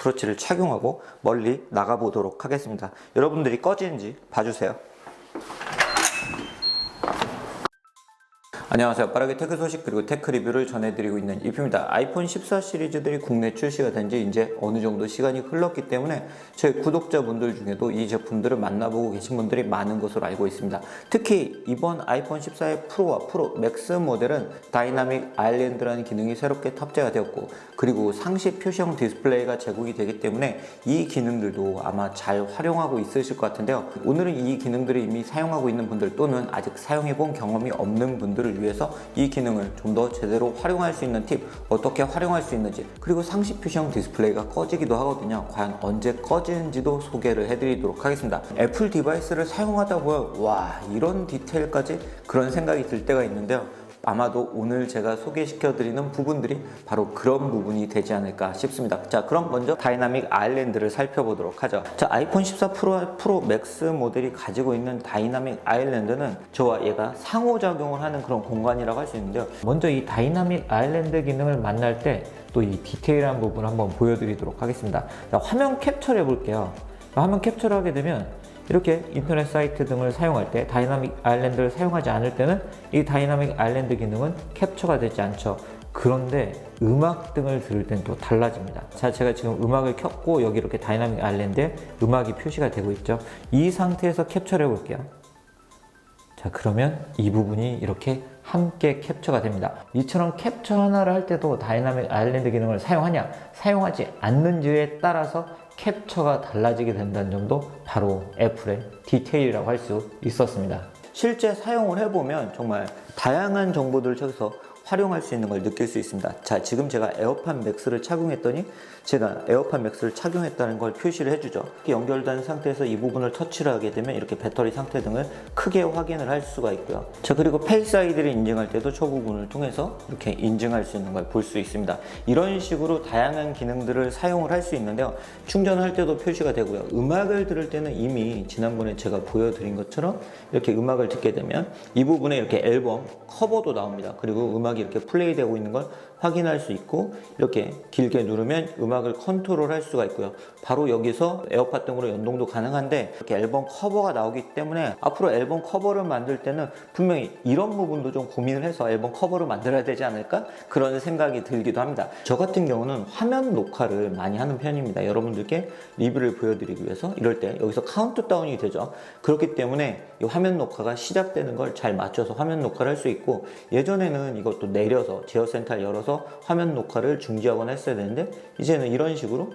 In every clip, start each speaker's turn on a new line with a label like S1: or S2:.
S1: 애플워치를 착용하고 멀리 나가보도록 하겠습니다. 여러분들이 꺼지는지 봐주세요. 안녕하세요. 빠르게 테크 소식 그리고 테크 리뷰를 전해드리고 있는 이프입니다. 아이폰 14 시리즈들이 국내 출시가 된 지 이제 어느 정도 시간이 흘렀기 때문에 제 구독자분들 중에도 이 제품들을 만나보고 계신 분들이 많은 것으로 알고 있습니다. 특히 이번 아이폰 14의 프로와 프로 맥스 모델은 다이나믹 아일랜드라는 기능이 새롭게 탑재가 되었고, 그리고 상시 표시형 디스플레이가 제공이 되기 때문에 이 기능들도 아마 잘 활용하고 있으실 것 같은데요. 오늘은 이 기능들을 이미 사용하고 있는 분들 또는 아직 사용해본 경험이 없는 분들을 위해서 이 기능을 좀 더 제대로 활용할 수 있는 팁, 어떻게 활용할 수 있는지, 그리고 상시 표시형 디스플레이가 꺼지기도 하거든요. 과연 언제 꺼지는지도 소개를 해드리도록 하겠습니다. 애플 디바이스를 사용하다 보면 와, 이런 디테일까지? 그런 생각이 들 때가 있는데요. 아마도 오늘 제가 소개시켜드리는 부분들이 바로 그런 부분이 되지 않을까 싶습니다. 자, 그럼 먼저 다이나믹 아일랜드를 살펴보도록 하죠. 자, 아이폰 14 프로와 프로 맥스 모델이 가지고 있는 다이나믹 아일랜드는 저와 얘가 상호작용을 하는 그런 공간이라고 할 수 있는데요. 먼저 이 다이나믹 아일랜드 기능을 만날 때 또 이 디테일한 부분 한번 보여드리도록 하겠습니다. 자, 화면 캡처를 해볼게요. 화면 캡처를 하게 되면 이렇게 인터넷 사이트 등을 사용할 때 다이나믹 아일랜드를 사용하지 않을 때는 이 다이나믹 아일랜드 기능은 캡처가 되지 않죠. 그런데 음악 등을 들을 때는 또 달라집니다. 자, 제가 지금 음악을 켰고 여기 이렇게 다이나믹 아일랜드에 음악이 표시가 되고 있죠. 이 상태에서 캡처를 해볼게요. 자, 그러면 이 부분이 이렇게 함께 캡처가 됩니다. 이처럼 캡처 하나를 할 때도 다이나믹 아일랜드 기능을 사용하냐 사용하지 않는지에 따라서 캡처가 달라지게 된다는 점도 바로 애플의 디테일이라고 할 수 있었습니다. 실제 사용을 해보면 정말 다양한 정보들을 저기서 활용할 수 있는 걸 느낄 수 있습니다. 자, 지금 제가 에어팟 맥스를 착용했더니 제가 에어팟 맥스를 착용했다는 걸 표시를 해주죠. 연결된 상태에서 이 부분을 터치를 하게 되면 이렇게 배터리 상태 등을 크게 확인을 할 수가 있고요. 자, 그리고 페이스 아이디를 인증할 때도 저 부분을 통해서 이렇게 인증할 수 있는 걸 볼 수 있습니다. 이런 식으로 다양한 기능들을 사용을 할 수 있는데요. 충전할 때도 표시가 되고요. 음악을 들을 때는 이미 지난번에 제가 보여드린 것처럼 이렇게 음악을 듣게 되면 이 부분에 이렇게 앨범 커버도 나옵니다. 그리고 음악이 이렇게 플레이되고 있는 걸 확인할 수 있고, 이렇게 길게 누르면 음악을 컨트롤 할 수가 있고요. 바로 여기서 에어팟 등으로 연동도 가능한데 이렇게 앨범 커버가 나오기 때문에 앞으로 앨범 커버를 만들 때는 분명히 이런 부분도 좀 고민을 해서 앨범 커버를 만들어야 되지 않을까? 그런 생각이 들기도 합니다. 저 같은 경우는 화면 녹화를 많이 하는 편입니다. 여러분들께 리뷰를 보여드리기 위해서 이럴 때 여기서 카운트다운이 되죠. 그렇기 때문에 이 화면 녹화가 시작되는 걸 잘 맞춰서 화면 녹화를 할 수 있고, 예전에는 이것도 내려서 제어 센터를 열어서 화면 녹화를 중지하거나 했어야 되는데 이제는 이런 식으로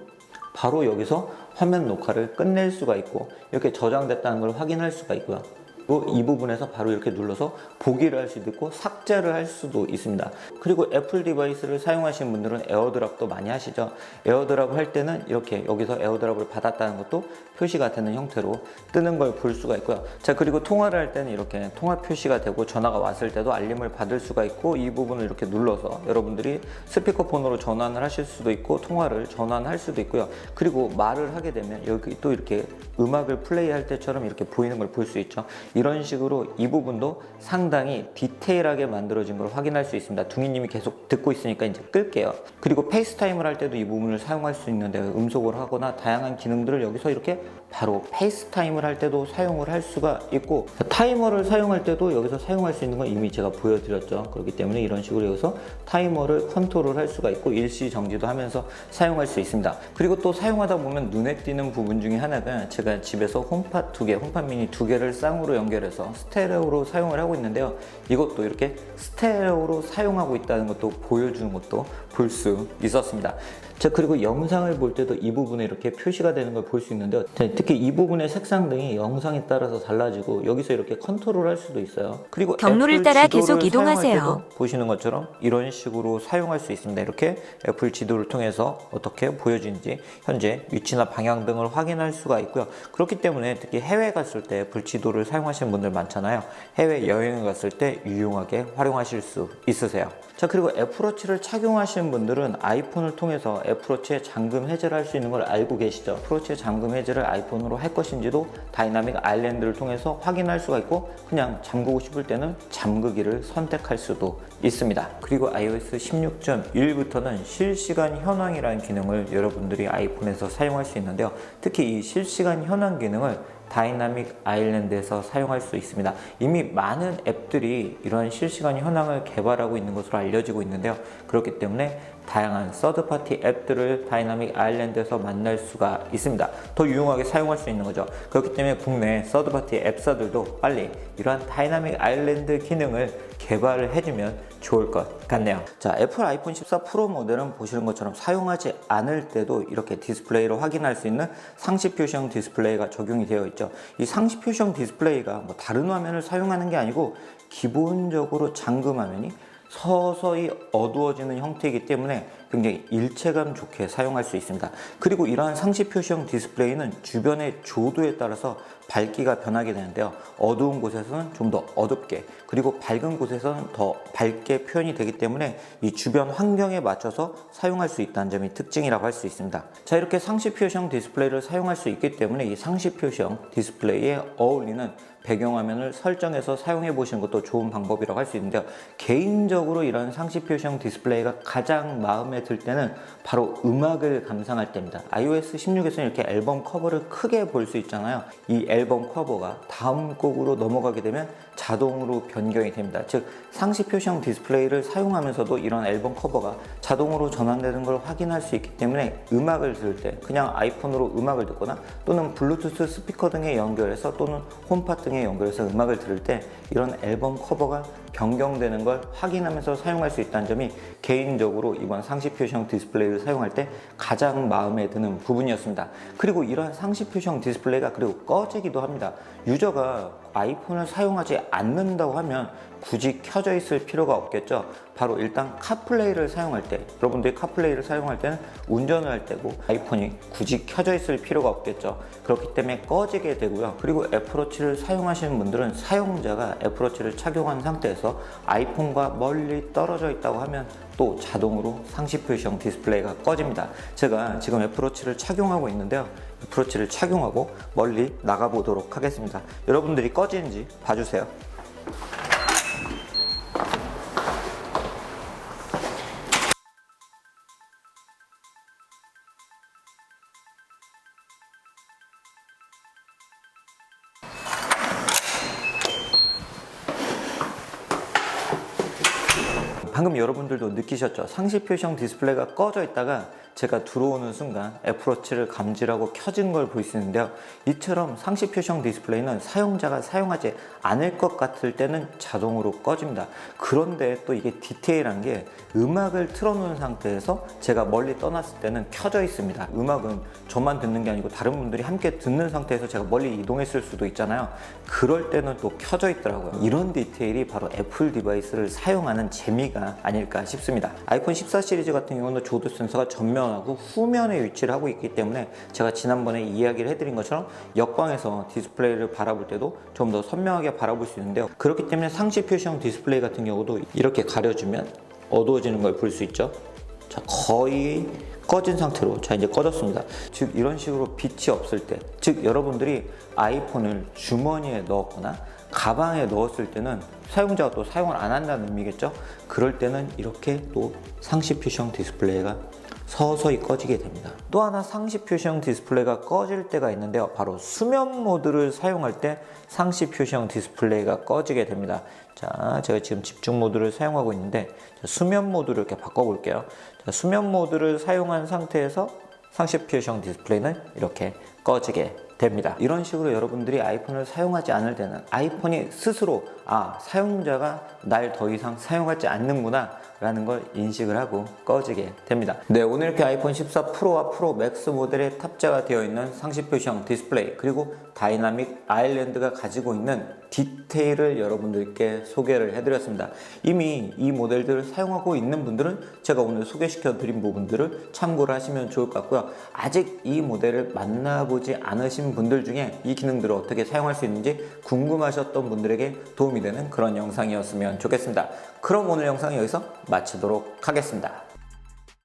S1: 바로 여기서 화면 녹화를 끝낼 수가 있고 이렇게 저장됐다는 걸 확인할 수가 있고요. 그리고 이 부분에서 바로 이렇게 눌러서 보기를 할 수도 있고 삭제를 할 수도 있습니다. 그리고 애플 디바이스를 사용하시는 분들은 에어드랍도 많이 하시죠. 에어드랍 할 때는 이렇게 여기서 에어드랍을 받았다는 것도 표시가 되는 형태로 뜨는 걸 볼 수가 있고요. 자, 그리고 통화를 할 때는 이렇게 통화 표시가 되고 전화가 왔을 때도 알림을 받을 수가 있고, 이 부분을 이렇게 눌러서 여러분들이 스피커폰으로 전환을 하실 수도 있고 통화를 전환할 수도 있고요. 그리고 말을 하게 되면 여기 또 이렇게 음악을 플레이할 때처럼 이렇게 보이는 걸 볼 수 있죠. 이런 식으로 이 부분도 상당히 디테일하게 만들어진 걸 확인할 수 있습니다. 둥이님이 계속 듣고 있으니까 이제 끌게요. 그리고 페이스타임을 할 때도 이 부분을 사용할 수 있는데 음속을 하거나 다양한 기능들을 여기서 이렇게 바로 페이스타임을 할 때도 사용을 할 수가 있고, 타이머를 사용할 때도 여기서 사용할 수 있는 건 이미 제가 보여드렸죠. 그렇기 때문에 이런 식으로 여기서 타이머를 컨트롤 할 수가 있고 일시 정지도 하면서 사용할 수 있습니다. 그리고 또 사용하다 보면 눈에 띄는 부분 중에 하나가 제가 집에서 홈팟 홈팟 미니 2개를 쌍으로 연결해서 스테레오로 사용을 하고 있는데요. 이것도 이렇게 스테레오로 사용하고 있다는 것도 보여주는 것도 볼 수 있었습니다. 자, 그리고 영상을 볼 때도 이 부분에 이렇게 표시가 되는 걸 볼 수 있는데요. 특히 이 부분의 색상 등이 영상에 따라서 달라지고 여기서 이렇게 컨트롤 할 수도 있어요. 그리고
S2: 경로를 따라 계속 이동하세요.
S1: 보시는 것처럼 이런 식으로 사용할 수 있습니다. 이렇게 애플 지도를 통해서 어떻게 보여지는지 현재 위치나 방향 등을 확인할 수가 있고요. 그렇기 때문에 특히 해외 갔을 때 애플 지도를 사용하시는 분들 많잖아요. 해외 여행을 갔을 때 유용하게 활용하실 수 있으세요. 자, 그리고 애플워치를 착용하시는 분들은 아이폰을 통해서 애플워치에 잠금 해제를 할 수 있는 걸 알고 계시죠? 애플워치에 잠금 해제를 아이폰으로 할 것인지도 다이나믹 아일랜드를 통해서 확인할 수가 있고, 그냥 잠그고 싶을 때는 잠그기를 선택할 수도 있습니다. 그리고 iOS 16.1부터는 실시간 현황이라는 기능을 여러분들이 아이폰에서 사용할 수 있는데요. 특히 이 실시간 현황 기능을 다이나믹 아일랜드에서 사용할 수 있습니다. 이미 많은 앱들이 이러한 실시간 현황을 개발하고 있는 것으로 알려지고 있는데요. 그렇기 때문에 다양한 서드파티 앱들을 다이나믹 아일랜드에서 만날 수가 있습니다. 더 유용하게 사용할 수 있는 거죠. 그렇기 때문에 국내 서드파티 앱사들도 빨리 이러한 다이나믹 아일랜드 기능을 개발을 해주면 좋을 것 같네요. 자, 애플 아이폰 14 프로 모델은 보시는 것처럼 사용하지 않을 때도 이렇게 디스플레이로 확인할 수 있는 상시 표시형 디스플레이가 적용이 되어 있죠. 이 상시 표시형 디스플레이가 뭐 다른 화면을 사용하는 게 아니고 기본적으로 잠금 화면이 서서히 어두워지는 형태이기 때문에 굉장히 일체감 좋게 사용할 수 있습니다. 그리고 이러한 상시 표시형 디스플레이는 주변의 조도에 따라서 밝기가 변하게 되는데요. 어두운 곳에서는 좀 더 어둡게, 그리고 밝은 곳에서는 더 밝게 표현이 되기 때문에 이 주변 환경에 맞춰서 사용할 수 있다는 점이 특징이라고 할 수 있습니다. 자, 이렇게 상시 표시형 디스플레이를 사용할 수 있기 때문에 이 상시 표시형 디스플레이에 어울리는 배경화면을 설정해서 사용해 보시는 것도 좋은 방법이라고 할 수 있는데요. 개인적으로 이런 상시 표시형 디스플레이가 가장 마음에 들 때는 바로 음악을 감상할 때입니다. iOS 16에서는 이렇게 앨범 커버를 크게 볼 수 있잖아요. 이 앨범 커버가 다음 곡으로 넘어가게 되면 자동으로 변경이 됩니다. 즉, 상시 표시형 디스플레이를 사용하면서도 이런 앨범 커버가 자동으로 전환되는 걸 확인할 수 있기 때문에 음악을 들을 때 그냥 아이폰으로 음악을 듣거나 또는 블루투스 스피커 등에 연결해서 또는 홈팟 등에 연결해서 음악을 들을 때 이런 앨범 커버가 변경되는 걸 확인하면서 사용할 수 있다는 점이 개인적으로 이번 상시 표시형 디스플레이를 사용할 때 가장 마음에 드는 부분이었습니다. 그리고 이러한 상시 표시형 디스플레이가 그리고 꺼지기도 합니다. 유저가 아이폰을 사용하지 않는다고 하면 굳이 켜져 있을 필요가 없겠죠. 바로 일단 카플레이를 사용할 때, 여러분들이 카플레이를 사용할 때는 운전을 할 때고 아이폰이 굳이 켜져 있을 필요가 없겠죠. 그렇기 때문에 꺼지게 되고요. 그리고 애플워치를 사용하시는 분들은 사용자가 애플워치를 착용한 상태에서 아이폰과 멀리 떨어져 있다고 하면 또 자동으로 상시 표시형 디스플레이가 꺼집니다. 제가 지금 애플워치를 착용하고 있는데요. 애플워치를 착용하고 멀리 나가보도록 하겠습니다. 여러분들이 꺼지는지 봐주세요. 방금 여러분들도 느끼셨죠? 상시 표시형 디스플레이가 꺼져 있다가 제가 들어오는 순간 애플워치를 감지하고 켜진 걸 볼 수 있는데요. 이처럼 상시 표시형 디스플레이는 사용자가 사용하지 않을 것 같을 때는 자동으로 꺼집니다. 그런데 또 이게 디테일한 게 음악을 틀어놓은 상태에서 제가 멀리 떠났을 때는 켜져 있습니다. 음악은 저만 듣는 게 아니고 다른 분들이 함께 듣는 상태에서 제가 멀리 이동했을 수도 있잖아요. 그럴 때는 또 켜져 있더라고요. 이런 디테일이 바로 애플 디바이스를 사용하는 재미가 아닐까 싶습니다. 아이폰 14 시리즈 같은 경우는 조도 센서가 전면하고 후면에 위치를 하고 있기 때문에 제가 지난번에 이야기를 해드린 것처럼 역광에서 디스플레이를 바라볼 때도 좀 더 선명하게 바라볼 수 있는데요. 그렇기 때문에 상시 표시형 디스플레이 같은 경우도 이렇게 가려주면 어두워지는 걸 볼 수 있죠. 자, 거의 꺼진 상태로 자 이제 꺼졌습니다. 즉 이런 식으로 빛이 없을 때, 즉 여러분들이 아이폰을 주머니에 넣었거나 가방에 넣었을 때는 사용자가 또 사용을 안 한다는 의미겠죠. 그럴 때는 이렇게 또 상시 표시형 디스플레이가 서서히 꺼지게 됩니다. 또 하나 상시 표시형 디스플레이가 꺼질 때가 있는데요. 바로 수면 모드를 사용할 때 상시 표시형 디스플레이가 꺼지게 됩니다. 자, 제가 지금 집중 모드를 사용하고 있는데 수면 모드를 이렇게 바꿔볼게요. 자, 수면 모드를 사용한 상태에서 상시 표시형 디스플레이는 이렇게 꺼지게 됩니다. 이런 식으로 여러분들이 아이폰을 사용하지 않을 때는 아이폰이 스스로 사용자가 날 더 이상 사용하지 않는구나 라는 걸 인식을 하고 꺼지게 됩니다. 네, 오늘 이렇게 아이폰 14 프로와 프로 맥스 모델에 탑재가 되어 있는 상시 표시형 디스플레이 그리고 다이나믹 아일랜드가 가지고 있는 디테일을 여러분들께 소개를 해드렸습니다. 이미 이 모델들을 사용하고 있는 분들은 제가 오늘 소개시켜 드린 부분들을 참고를 하시면 좋을 것 같고요. 아직 이 모델을 만나보지 않으신 분들 중에 이 기능들을 어떻게 사용할 수 있는지 궁금하셨던 분들에게 도움이 되는 그런 영상이었으면 좋겠습니다. 그럼 오늘 영상은 여기서 마치도록 하겠습니다.